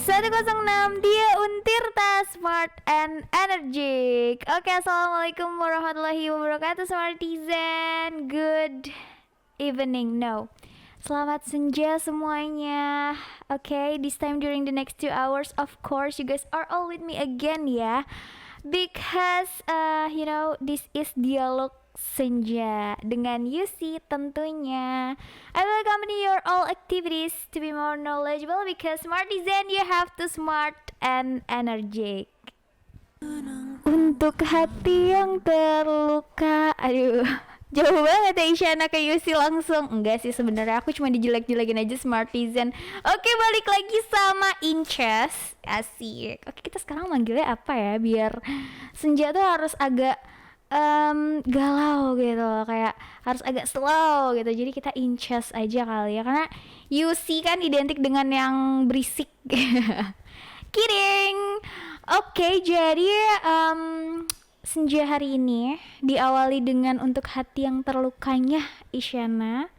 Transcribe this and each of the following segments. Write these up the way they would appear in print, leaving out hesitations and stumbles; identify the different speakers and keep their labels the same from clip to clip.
Speaker 1: 106 dia Untirta Smart and Energic. Oke, assalamualaikum warahmatullahi wabarakatuh Smartizen. Good evening, no, selamat senja semuanya. Oke, this time during the next 2 hours, of course you guys are all with me again ya. Because this is dialog senja dengan Yusi tentunya. I will accompany your all activities to be more knowledgeable because Smartizen you have to smart and energetic. Untuk hati yang terluka, aduh, jauh banget ya Isyana ke Yusi langsung. Enggak sih, sebenarnya aku cuma dijelek-jelekin aja Smartizen. Oke, balik lagi sama Inches. Asik. Oke, kita sekarang manggilnya apa ya biar senja tuh harus agak galau gitu, kayak harus agak slow gitu. Jadi kita Inches aja kali ya, karena Yusi kan identik dengan yang berisik. Kidding. Oke, jadi senja hari ini diawali dengan untuk hati yang terlukanya Isyana.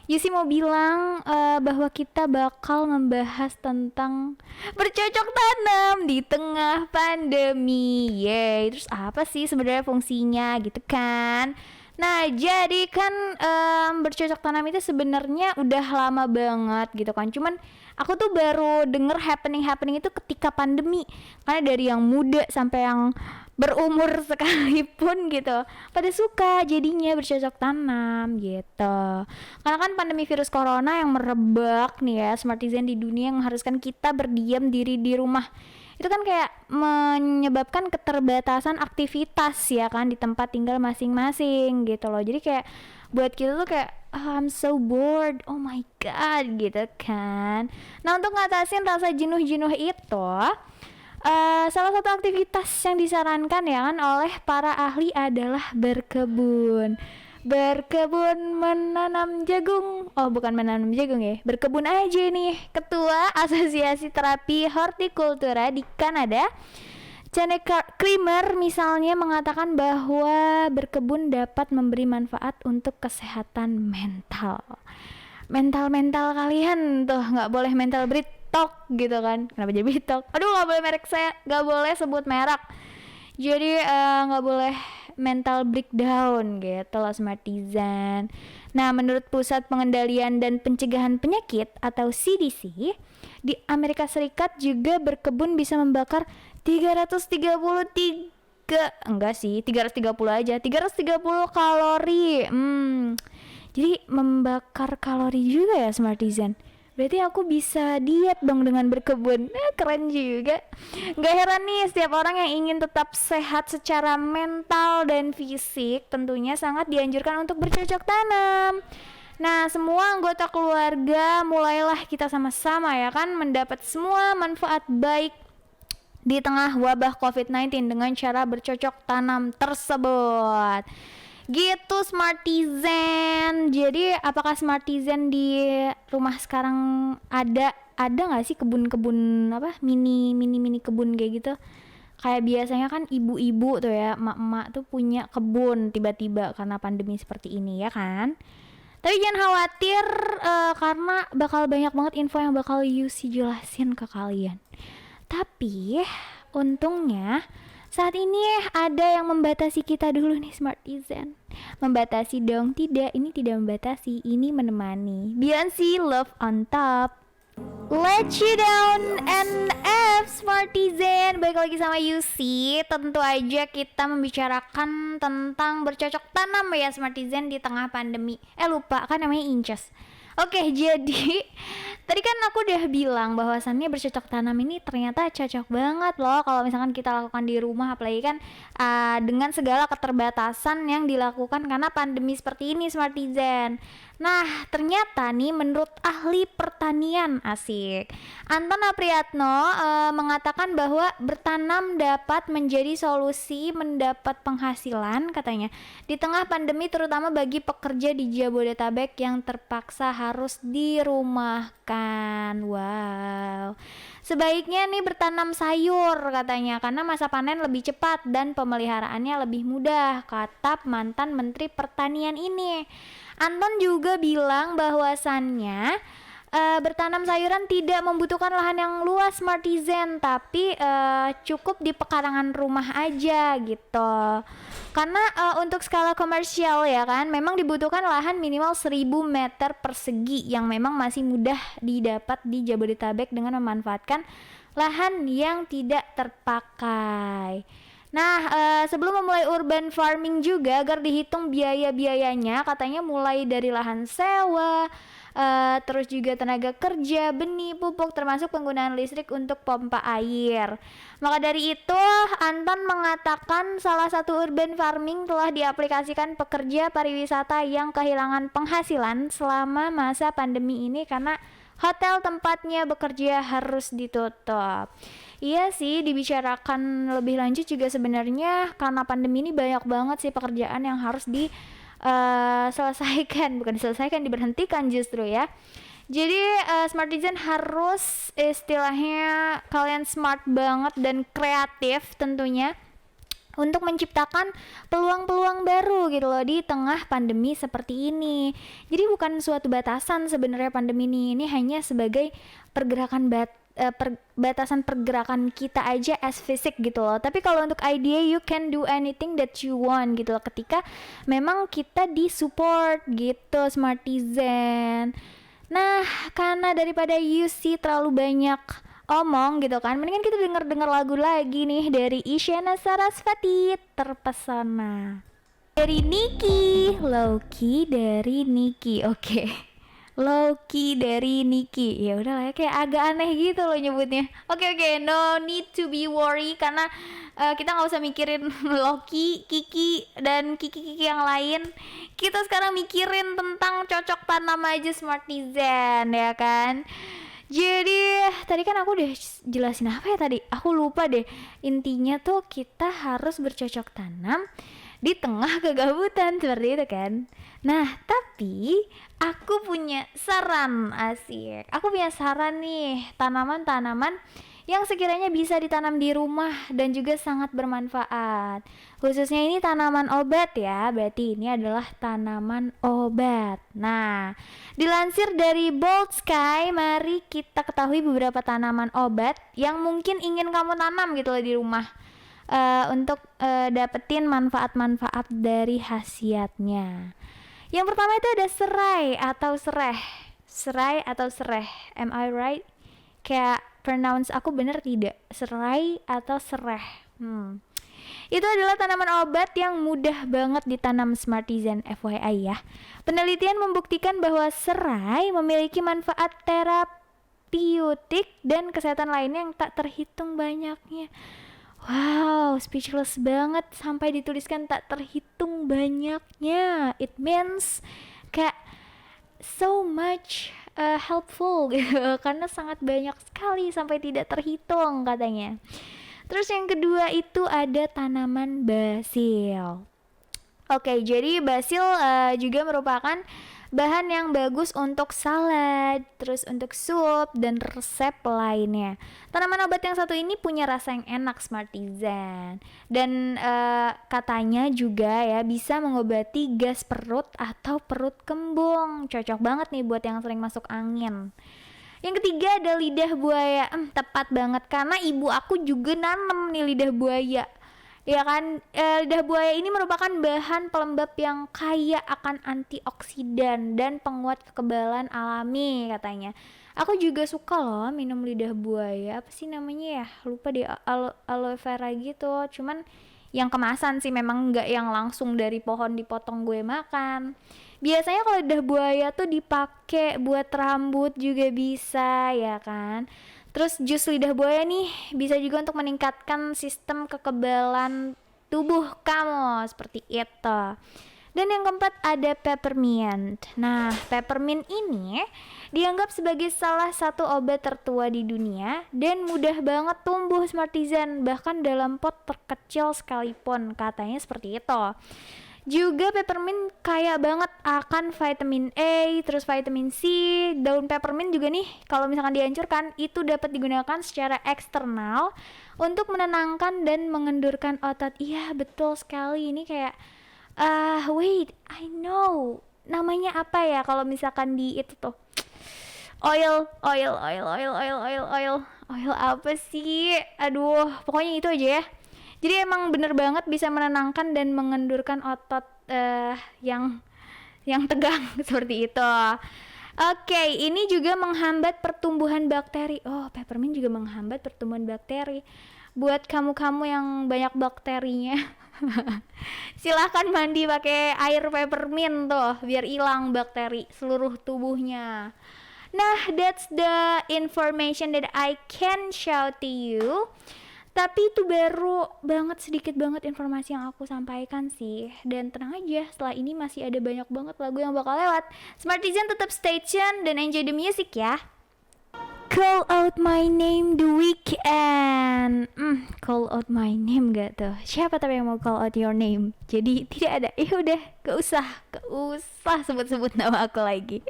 Speaker 1: Yusi mau bilang bahwa kita bakal membahas tentang bercocok tanam di tengah pandemi. Yeay, terus apa sih sebenarnya fungsinya gitu kan? Nah, jadi kan bercocok tanam itu sebenarnya udah lama banget gitu kan. Cuman aku tuh baru denger happening itu ketika pandemi. Karena dari yang muda sampai yang berumur sekalipun gitu pada suka jadinya bercocok tanam gitu. Karena kan pandemi virus corona yang merebak nih ya Smartizen di dunia, yang mengharuskan kita berdiam diri di rumah. Itu kan kayak menyebabkan keterbatasan aktivitas ya kan di tempat tinggal masing-masing gitu loh. Jadi kayak buat kita tuh kayak I'm so bored, oh my god gitu kan. Nah, untuk ngatasin rasa jenuh-jenuh itu salah satu aktivitas yang disarankan ya kan oleh para ahli adalah berkebun. Berkebun menanam jagung. Oh, bukan menanam jagung ya. Berkebun aja nih. Ketua Asosiasi Terapi Hortikultura di Kanada, Jane Kramer misalnya mengatakan bahwa berkebun dapat memberi manfaat untuk kesehatan mental. Mental kalian tuh nggak boleh mental Talk gitu kan. Kenapa jadi Talk? Aduh, nggak boleh merek, saya nggak boleh sebut merek. Jadi nggak boleh mental breakdown gitu loh Smartizen. Nah, menurut Pusat Pengendalian dan Pencegahan Penyakit atau CDC di Amerika Serikat juga berkebun bisa membakar 330 aja 330 kalori. Jadi membakar kalori juga ya Smartizen. Berarti aku bisa diet dong dengan berkebun. Keren juga. Gak heran nih, setiap orang yang ingin tetap sehat secara mental dan fisik tentunya sangat dianjurkan untuk bercocok tanam. Nah, semua anggota keluarga mulailah kita sama-sama ya kan mendapat semua manfaat baik di tengah wabah COVID-19 dengan cara bercocok tanam tersebut. Gitu Smartizen. Jadi apakah Smartizen di rumah sekarang ada nggak sih kebun-kebun apa mini kebun kayak gitu? Kayak biasanya kan ibu-ibu tuh ya, emak-emak tuh punya kebun tiba-tiba karena pandemi seperti ini ya kan. Tapi jangan khawatir karena bakal banyak banget info yang bakal Yusi jelasin ke kalian. Tapi untungnya saat ini ada yang membatasi kita dulu nih Smartizen. Membatasi dong, tidak, ini tidak membatasi, ini menemani. Beyonce, Love on Top. Let you down NF Smartizen. Balik lagi sama Yusi. Tentu aja kita membicarakan tentang bercocok tanam ya Smartizen di tengah pandemi. Lupa kan namanya Inches. Oke, jadi tadi kan aku udah bilang bahwasannya bercocok tanam ini ternyata cocok banget loh kalau misalkan kita lakukan di rumah, apalagi kan dengan segala keterbatasan yang dilakukan karena pandemi seperti ini Smartizen. Nah, ternyata nih menurut ahli pertanian, asik, Anton Apriyatno mengatakan bahwa bertanam dapat menjadi solusi mendapat penghasilan katanya di tengah pandemi, terutama bagi pekerja di Jabodetabek yang terpaksa harus dirumahkan. Wow. Sebaiknya nih bertanam sayur katanya karena masa panen lebih cepat dan pemeliharaannya lebih mudah, kata mantan Menteri Pertanian ini. Anton juga bilang bahwasannya bertanam sayuran tidak membutuhkan lahan yang luas Smartizen, tapi cukup di pekarangan rumah aja gitu. Karena untuk skala komersial ya kan, memang dibutuhkan lahan minimal 1000 meter persegi yang memang masih mudah didapat di Jabodetabek dengan memanfaatkan lahan yang tidak terpakai. Nah, sebelum memulai urban farming juga agar dihitung biaya-biayanya, katanya mulai dari lahan sewa, terus juga tenaga kerja, benih, pupuk, termasuk penggunaan listrik untuk pompa air. Maka dari itu, Anton mengatakan salah satu urban farming telah diaplikasikan pekerja pariwisata yang kehilangan penghasilan selama masa pandemi ini karena hotel tempatnya bekerja harus ditutup. Iya sih, dibicarakan lebih lanjut juga sebenarnya karena pandemi ini banyak banget sih pekerjaan yang harus diselesaikan, bukan diselesaikan, diberhentikan justru ya. Jadi Smartizen harus istilahnya kalian smart banget dan kreatif tentunya untuk menciptakan peluang-peluang baru gitu loh di tengah pandemi seperti ini. Jadi bukan suatu batasan sebenarnya pandemi ini hanya sebagai pergerakan batasan pergerakan kita aja as fisik gitu loh. Tapi kalau untuk idea, you can do anything that you want gitu loh, ketika memang kita disupport gitu Smartizen. Nah, karena daripada you see terlalu banyak omong gitu kan, mendingan kita denger lagu lagi nih dari Isyana Sarasvati, Terpesona. Dari Niki, Loki dari Niki. Oke. Loki dari Niki. Ya udah lah ya, kayak agak aneh gitu loh nyebutnya. Oke, no need to be worry karena kita nggak usah mikirin Loki, Kiki dan Kiki yang lain. Kita sekarang mikirin tentang cocok tanam aja Smartizen ya kan. Jadi tadi kan aku udah jelasin apa ya tadi? Aku lupa deh. Intinya tuh kita harus bercocok tanam di tengah kegabutan seperti itu kan. Nah, tapi aku punya saran, asik. Aku punya saran nih, tanaman-tanaman yang sekiranya bisa ditanam di rumah dan juga sangat bermanfaat. Khususnya ini tanaman obat ya, berarti ini adalah tanaman obat. Nah, dilansir dari Bold Sky, mari kita ketahui beberapa tanaman obat yang mungkin ingin kamu tanam gitu loh di rumah. Untuk dapetin manfaat-manfaat dari khasiatnya. Yang pertama itu ada serai atau sereh. Serai atau sereh, am I right? Kayak pronounce aku bener tidak? Serai atau sereh. Itu adalah tanaman obat yang mudah banget ditanam Smartizen, FYI ya. Penelitian membuktikan bahwa serai memiliki manfaat terapeutik dan kesehatan lainnya yang tak terhitung banyaknya. Wow, speechless banget sampai dituliskan tak terhitung banyaknya. It means kayak so much helpful gitu, karena sangat banyak sekali sampai tidak terhitung katanya. Terus yang kedua itu ada tanaman basil. Oke, jadi basil juga merupakan bahan yang bagus untuk salad, terus untuk sup dan resep lainnya. Tanaman obat yang satu ini punya rasa yang enak Smartizen dan katanya juga ya bisa mengobati gas perut atau perut kembung. Cocok banget nih buat yang sering masuk angin. Yang ketiga ada lidah buaya. Tepat banget karena ibu aku juga nanem nih lidah buaya. Ya kan, lidah buaya ini merupakan bahan pelembab yang kaya akan antioksidan dan penguat kekebalan alami katanya. Aku juga suka loh minum lidah buaya. Apa sih namanya ya? Lupa deh, aloe vera gitu. Cuman yang kemasan sih, memang nggak yang langsung dari pohon dipotong gue makan. Biasanya kalau lidah buaya tuh dipakai buat rambut juga bisa ya kan. Terus jus lidah buaya nih bisa juga untuk meningkatkan sistem kekebalan tubuh kamu seperti itu. Dan yang keempat ada peppermint. Nah, peppermint ini dianggap sebagai salah satu obat tertua di dunia dan mudah banget tumbuh Smartizen bahkan dalam pot terkecil sekalipun, katanya seperti itu. Juga peppermint kaya banget akan vitamin A, terus vitamin C. Daun peppermint juga nih kalau misalkan dihancurkan itu dapat digunakan secara eksternal untuk menenangkan dan mengendurkan otot. Iya betul sekali, ini kayak wait, I know namanya apa ya kalau misalkan di itu tuh. Oil apa sih? Aduh, pokoknya itu aja ya. Jadi emang bener banget bisa menenangkan dan mengendurkan otot yang tegang seperti itu. Oke, ini juga menghambat pertumbuhan bakteri. Oh, peppermint juga menghambat pertumbuhan bakteri. Buat kamu-kamu yang banyak bakterinya, silahkan mandi pakai air peppermint tuh, biar hilang bakteri seluruh tubuhnya. Nah, that's the information that I can show to you. Tapi itu baru banget, sedikit banget informasi yang aku sampaikan sih. Dan tenang aja, setelah ini masih ada banyak banget lagu yang bakal lewat. Smartizen tetap stay tune dan enjoy the music ya. Call out my name The Weeknd. Call out my name gak tuh? Siapa tapi yang mau call out your name? Jadi tidak ada. Udah, gak usah sebut-sebut nama aku lagi.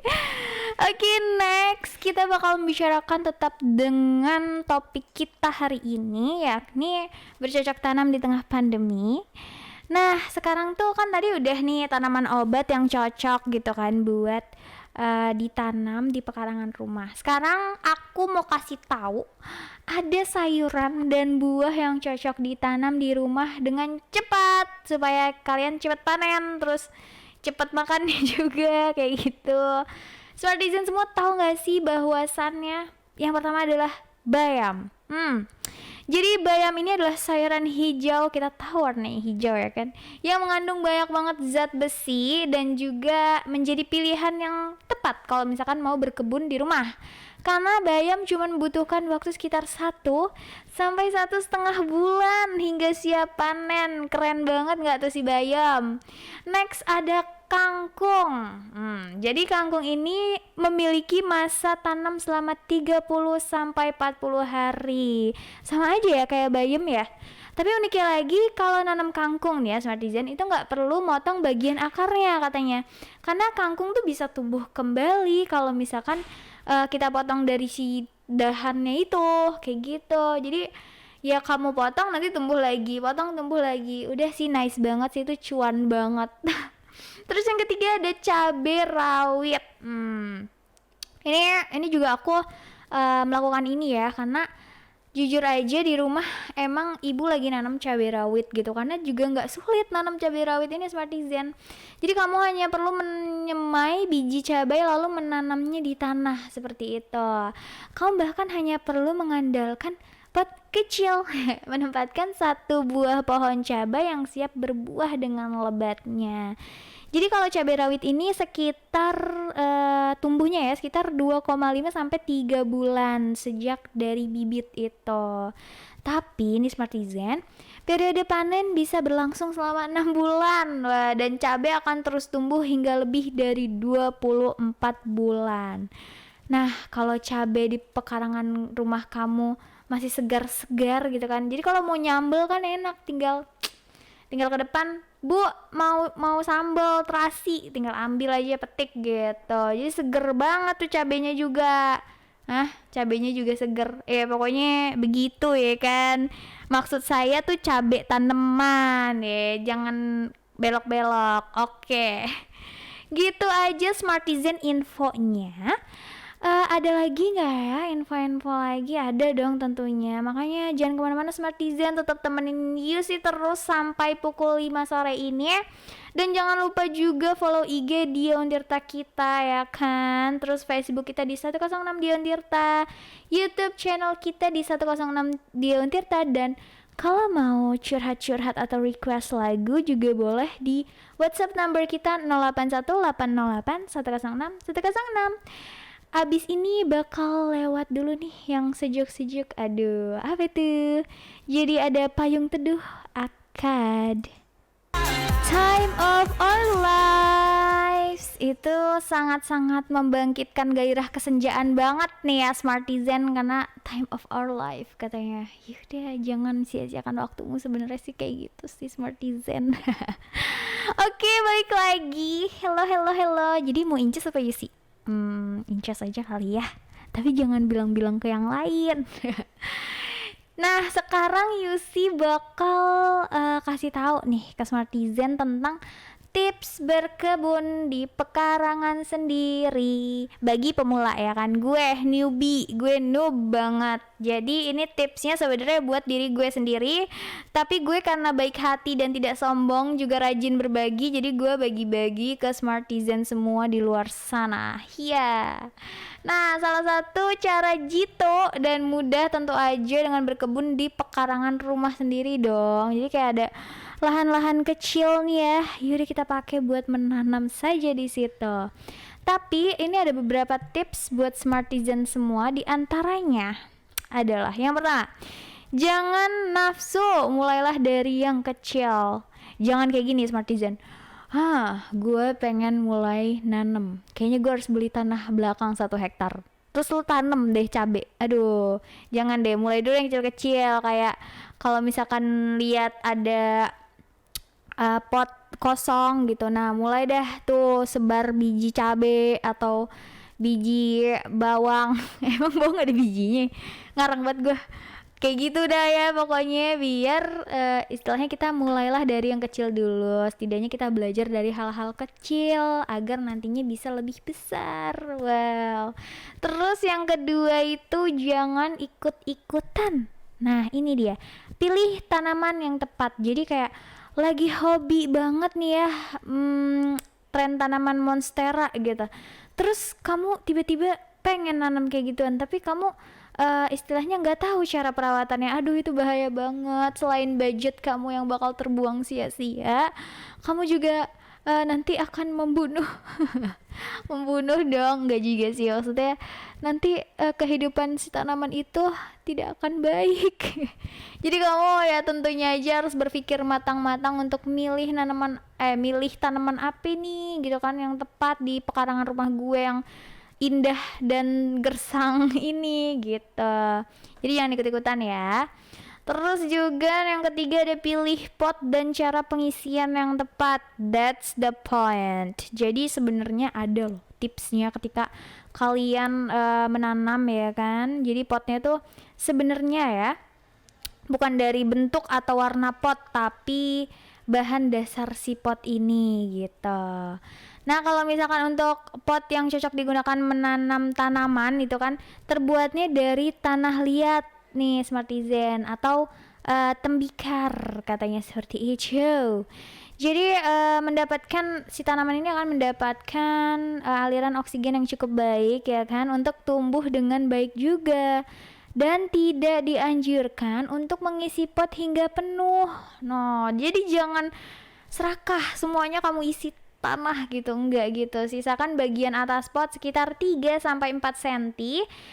Speaker 1: Oke, next kita bakal membicarakan tetap dengan topik kita hari ini, yakni bercocok tanam di tengah pandemi. Nah, sekarang tuh kan tadi udah nih tanaman obat yang cocok gitu kan buat ditanam di pekarangan rumah. Sekarang aku mau kasih tahu ada sayuran dan buah yang cocok ditanam di rumah dengan cepat supaya kalian cepat panen terus cepat makannya juga kayak gitu. Smartizen semua tahu nggak sih bahwasannya yang pertama adalah bayam. Jadi bayam ini adalah sayuran hijau, kita tahu warnanya hijau ya kan, yang mengandung banyak banget zat besi dan juga menjadi pilihan yang tepat kalau misalkan mau berkebun di rumah. Karena bayam cuma membutuhkan waktu sekitar 1 sampai 1,5 bulan hingga siap panen. Keren banget nggak tuh si bayam? Next ada kangkung. Jadi kangkung ini memiliki masa tanam selama 30 sampai 40 hari. Sama aja ya kayak bayam ya. Tapi uniknya lagi kalau nanam kangkung nih ya Smartizen, itu nggak perlu motong bagian akarnya katanya. Karena kangkung tuh bisa tumbuh kembali kalau misalkan kita potong dari si dahannya itu kayak gitu. Jadi ya kamu potong nanti tumbuh lagi, potong tumbuh lagi. Udah sih nice banget sih, itu cuan banget. Terus yang ketiga ada cabai rawit. Ini juga aku melakukan ini ya karena jujur aja di rumah emang ibu lagi nanam cabai rawit gitu, karena juga nggak sulit nanam cabai rawit ini Smartizen. Jadi kamu hanya perlu menyemai biji cabai lalu menanamnya di tanah seperti itu. Kamu bahkan hanya perlu mengandalkan pot kecil menempatkan 1 buah pohon cabai yang siap berbuah dengan lebatnya. Jadi kalau cabai rawit ini sekitar tumbuhnya ya sekitar 2,5 sampai 3 bulan sejak dari bibit itu. Tapi ini Smartizen, periode panen bisa berlangsung selama 6 bulan. Wah, dan cabai akan terus tumbuh hingga lebih dari 24 bulan. Nah, kalau cabai di pekarangan rumah kamu masih segar-segar gitu kan. Jadi kalau mau nyambel kan enak, tinggal ke depan, Bu, mau sambal terasi, tinggal ambil aja petik gitu. Jadi seger banget tuh cabenya juga. Cabenya juga seger. Pokoknya begitu ya kan. Maksud saya tuh cabe tanaman ya, jangan belok-belok. Oke. Gitu aja Smartizen infonya. Ada lagi nggak ya info-info lagi? Ada dong tentunya. Makanya jangan kemana-mana Smartizen, tetap temenin Yusi terus sampai pukul 5 sore ini ya. Dan jangan lupa juga follow IG Dion Tirta kita ya kan. Terus Facebook kita di 106 Dion Tirta, YouTube channel kita di 106 Dion Tirta. Dan kalau mau curhat-curhat atau request lagu juga boleh di WhatsApp number kita 081808106106. Abis ini bakal lewat dulu nih yang sejuk-sejuk. Aduh, apa itu? Jadi ada Payung Teduh Akad. Time of Our Lives. Itu sangat-sangat membangkitkan gairah kesenjaan banget nih ya Smartizen, karena Time of Our Life katanya. Yaudah, jangan sia-siakan waktumu, sebenarnya sih kayak gitu sih Smartizen. Oke, balik lagi. Hello. Jadi mau inces apa Yusi? Incas aja kali ya, tapi jangan bilang-bilang ke yang lain. Nah, sekarang Yusi bakal kasih tahu nih ke Smartizen tentang tips berkebun di pekarangan sendiri bagi pemula ya kan, gue newbie, gue noob banget. Jadi ini tipsnya sebenarnya buat diri gue sendiri, tapi gue karena baik hati dan tidak sombong juga rajin berbagi, jadi gue bagi-bagi ke Smartizen semua di luar sana. Iya. Nah, salah satu cara jitu dan mudah tentu aja dengan berkebun di pekarangan rumah sendiri dong. Jadi kayak ada lahan-lahan kecil nih ya, yaudah kita pakai buat menanam saja di situ. Tapi ini ada beberapa tips buat Smartizen semua, di antaranya adalah yang pertama, jangan nafsu, mulailah dari yang kecil. Jangan kayak gini Smartizen, gue pengen mulai nanem, kayaknya gue harus beli tanah belakang 1 hektar terus lu tanem deh cabe. Aduh, jangan deh, mulai dulu yang kecil-kecil. Kayak kalau misalkan lihat ada pot kosong gitu, nah mulai dah tuh sebar biji cabe atau biji bawang. Emang bawang gak ada bijinya? Ngarang banget gue. Kayak gitu dah ya pokoknya, biar istilahnya kita mulailah dari yang kecil dulu. Setidaknya kita belajar dari hal-hal kecil agar nantinya bisa lebih besar. Wow. Terus yang kedua itu jangan ikut-ikutan. Nah ini dia, pilih tanaman yang tepat. Jadi kayak lagi hobi banget nih ya, tren tanaman monstera gitu, terus kamu tiba-tiba pengen nanam kayak gituan, tapi kamu istilahnya nggak tahu cara perawatannya. Aduh, itu bahaya banget. Selain budget kamu yang bakal terbuang sia-sia, kamu juga nanti akan membunuh membunuh dong. Nggak juga sih, maksudnya nanti kehidupan si tanaman itu tidak akan baik. Jadi kamu ya tentunya aja harus berpikir matang-matang untuk milih tanaman apa nih gitu kan, yang tepat di pekarangan rumah gue yang indah dan gersang ini gitu. Jadi jangan ikut-ikutan ya. Terus juga yang ketiga ada pilih pot dan cara pengisian yang tepat. That's the point. Jadi sebenarnya ada loh tipsnya ketika kalian menanam ya kan. Jadi potnya tuh sebenarnya ya bukan dari bentuk atau warna pot, tapi bahan dasar si pot ini gitu. Nah kalau misalkan untuk pot yang cocok digunakan menanam tanaman itu kan terbuatnya dari tanah liat nih Smartizen, atau tembikar katanya seperti itu. Jadi mendapatkan si tanaman ini akan mendapatkan aliran oksigen yang cukup baik ya kan untuk tumbuh dengan baik juga. Dan tidak dianjurkan untuk mengisi pot hingga penuh. No, jadi jangan serakah semuanya kamu isi tanah gitu, enggak gitu. Sisakan bagian atas pot sekitar 3-4 cm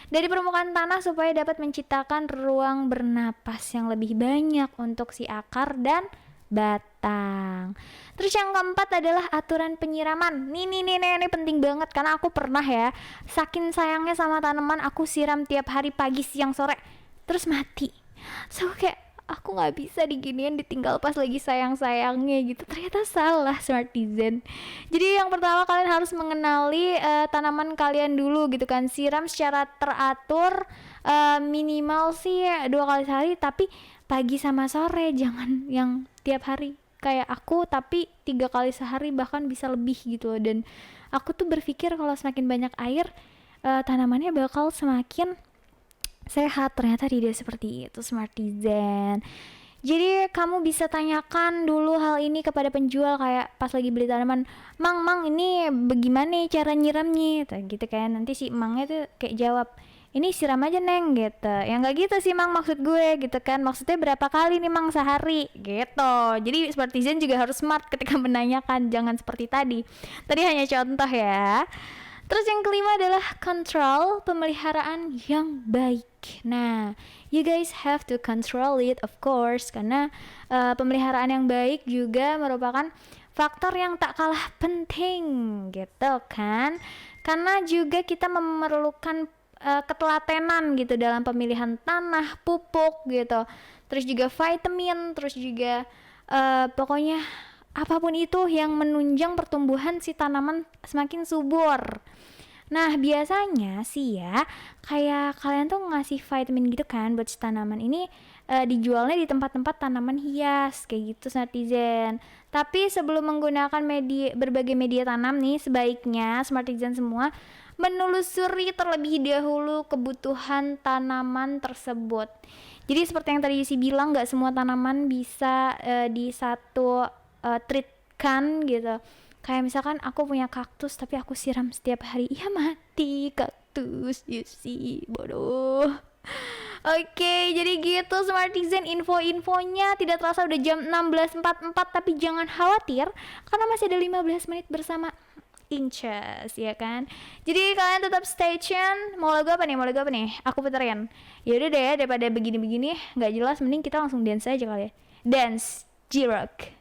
Speaker 1: dari permukaan tanah supaya dapat menciptakan ruang bernapas yang lebih banyak untuk si akar dan batang. Terus yang keempat adalah aturan penyiraman. Ini penting banget karena aku pernah ya, saking sayangnya sama tanaman, aku siram tiap hari pagi, siang, sore, terus mati. So kayak aku nggak bisa diginiin ditinggal pas lagi sayang-sayangnya gitu. Ternyata salah Smartizen. Jadi yang pertama kalian harus mengenali tanaman kalian dulu gitu kan. Siram secara teratur, minimal sih 2 kali sehari, tapi pagi sama sore, jangan yang tiap hari kayak aku, tapi 3 kali sehari bahkan bisa lebih gitu. Dan aku tuh berpikir kalau semakin banyak air tanamannya bakal semakin sehat. Ternyata tidak seperti itu Smartizen. Jadi kamu bisa tanyakan dulu hal ini kepada penjual, kayak pas lagi beli tanaman, Mang ini bagaimana cara nyiramnya gitu kan. Nanti si Mangnya tuh kayak jawab, ini siram aja Neng gitu. Ya nggak gitu sih Mang maksud gue gitu kan. Maksudnya berapa kali nih Mang sehari gitu. Jadi Smartizen juga harus smart ketika menanyakan, jangan seperti tadi. Tadi hanya contoh ya. Terus yang kelima adalah kontrol pemeliharaan yang baik. Nah, you guys have to control it of course, karena pemeliharaan yang baik juga merupakan faktor yang tak kalah penting gitu kan. Karena juga kita memerlukan ketelatenan gitu dalam pemilihan tanah, pupuk gitu, terus juga vitamin, terus juga pokoknya apapun itu yang menunjang pertumbuhan si tanaman semakin subur. Nah, biasanya sih ya, kayak kalian tuh ngasih vitamin gitu kan buat si tanaman ini, dijualnya di tempat-tempat tanaman hias kayak gitu netizen. Tapi sebelum menggunakan berbagai media tanam nih, sebaiknya Smartizen semua menelusuri terlebih dahulu kebutuhan tanaman tersebut. Jadi seperti yang tadi si bilang, nggak semua tanaman bisa di satu treatkan gitu. Kayak misalkan aku punya kaktus tapi aku siram setiap hari, ya mati kaktus, you see, bodoh. Oke, jadi gitu Smartizen info-infonya. Tidak terasa udah jam 16.44, tapi jangan khawatir karena masih ada 15 menit bersama Inches, ya kan? Jadi kalian tetap stay tune. Mau lagu apa nih? Aku puterin. Yaudah deh, daripada begini-begini nggak jelas, mending kita langsung dance aja kali ya. Dance J-Rock.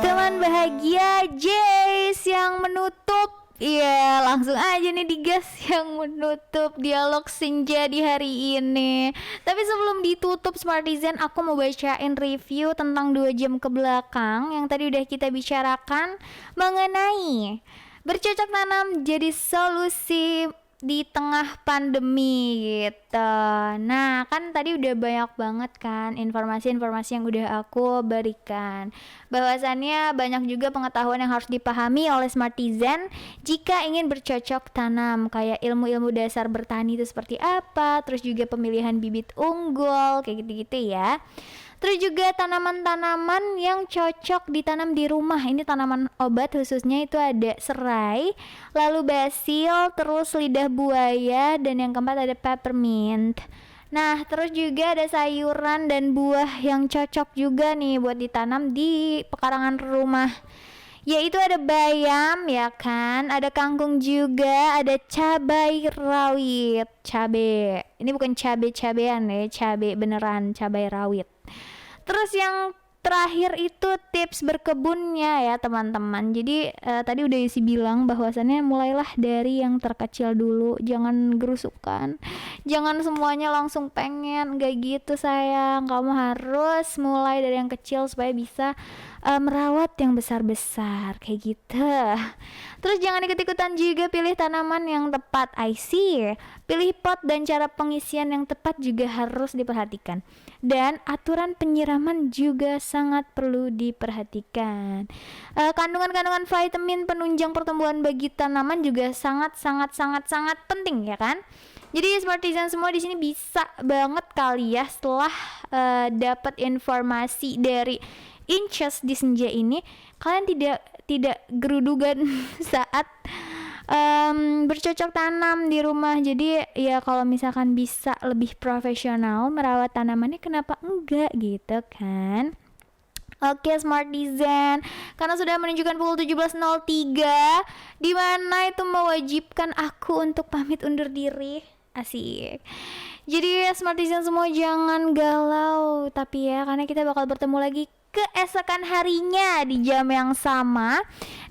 Speaker 1: Teman bahagia Jace yang menutup. Iya, langsung aja nih digas yang menutup dialog senja di hari ini. Tapi sebelum ditutup Smartizen, aku mau bacain review tentang 2 jam ke belakang yang tadi udah kita bicarakan mengenai bercocok tanam jadi solusi di tengah pandemi gitu. Nah, kan tadi udah banyak banget kan informasi-informasi yang udah aku berikan. Bahwasannya banyak juga pengetahuan yang harus dipahami oleh Smartizen jika ingin bercocok tanam, kayak ilmu-ilmu dasar bertani itu seperti apa, terus juga pemilihan bibit unggul kayak gitu-gitu ya. Terus juga tanaman-tanaman yang cocok ditanam di rumah. Ini tanaman obat khususnya itu ada serai, lalu basil, terus lidah buaya, dan yang keempat ada peppermint. Nah, terus juga ada sayuran dan buah yang cocok juga nih buat ditanam di pekarangan rumah. Yaitu ada bayam ya kan, ada kangkung juga, ada cabai rawit. Cabai. Ini bukan cabai-cabean ya, cabai beneran, cabai rawit. Terus yang terakhir itu tips berkebunnya ya teman-teman. Jadi tadi udah isi bilang bahwasannya mulailah dari yang terkecil dulu, jangan gerusukan, jangan semuanya langsung pengen, gak gitu sayang. Kamu harus mulai dari yang kecil supaya bisa merawat yang besar-besar kayak gitu. Terus jangan ikut-ikutan juga pilih tanaman yang tepat. I see. Pilih pot dan cara pengisian yang tepat juga harus diperhatikan. Dan aturan penyiraman juga sangat perlu diperhatikan. Kandungan-kandungan vitamin penunjang pertumbuhan bagi tanaman juga sangat penting ya kan. Jadi Smartizen semua di sini bisa banget kali ya setelah dapat informasi dari Inches di senja ini, kalian tidak gerudugan saat bercocok tanam di rumah. Jadi ya kalau misalkan bisa lebih profesional merawat tanamannya, kenapa enggak gitu kan. Oke Smartizen, karena sudah menunjukkan pukul 17.03, di mana itu mewajibkan aku untuk pamit undur diri. Asik. Jadi Smartizen semua jangan galau, tapi ya karena kita bakal bertemu lagi keesokan harinya di jam yang sama,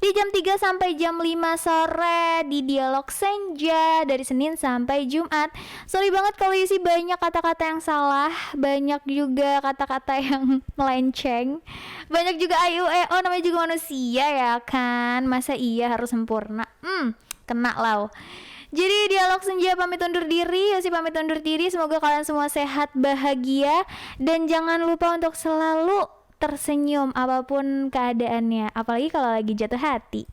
Speaker 1: di jam 3 sampai jam 5 sore di Dialog Senja dari Senin sampai Jumat. Sorry banget kalau isi banyak kata-kata yang salah, banyak juga kata-kata yang melenceng, banyak juga ayu namanya juga manusia ya kan, masa iya harus sempurna. Kena lau. Jadi Dialog Senja pamit undur diri, Yosi pamit undur diri. Semoga kalian semua sehat, bahagia, dan jangan lupa untuk selalu tersenyum apapun keadaannya, apalagi kalau lagi jatuh hati.